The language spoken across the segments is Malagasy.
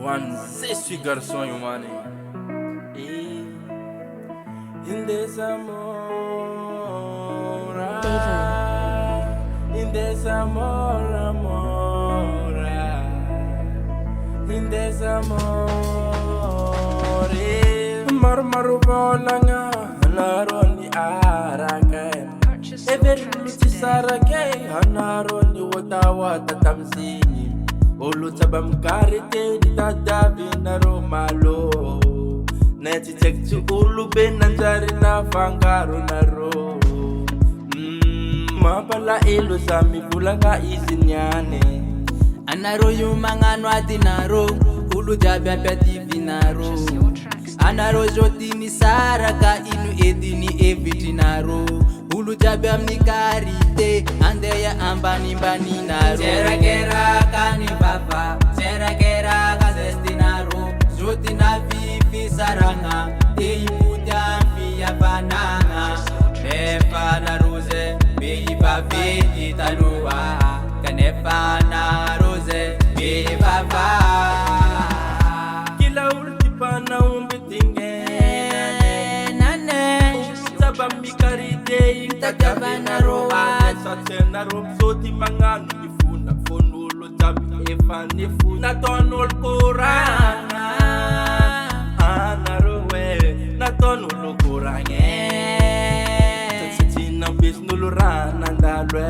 One, c'est Suis Garçon, you man. In this amora, in this amora, in this amore, marmaru bolanga, naroni arake, every sarake, naroni wata tamsini, olutabam karite, tadavina romalo. Neti tek tu ulu benanjari na fangaro na ro. Mapala ilo sami bulanga isinyane. Anaro yung mga nwati naro, ulu jabya peti vinaro. Anaro joti ni saraka inu edini eviti naro. Ulu jabya mnikarite, andeya ambani bani naro. Sera kera kani papa, sera kera kasesti naro. Joti na vivi saranga, te iputa via banana. Nefa na rose, me ipa vidi tanua. Kanefa na rose, me ipa va. Kila ultipa na umbitinge nane. Sabami karite, Takaba na roa. Sate na rom soti mangano nifuna. Fonulo jabi efa nifuna. Tonol kuranga. Natonulu kurange Tatsitina bisnuluran andalwe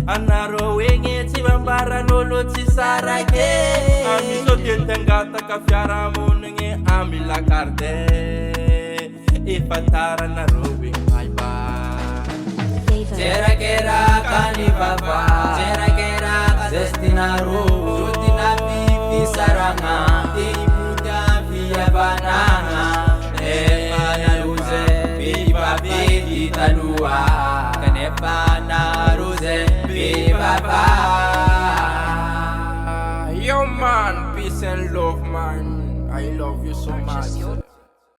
Anaro wenge chibambara nolo chisarake Amiso tientengata ka Fiaramonigny amila karte Ifatara na robe bye-bye Sera kera kani baba, sera kera kasestinaro. Jotina vivi saranga, te iputa via banana. Nefa na rose, viva vidi tanua. Kanefa na rose, viva va. Yo man, peace and love man, I love you so much.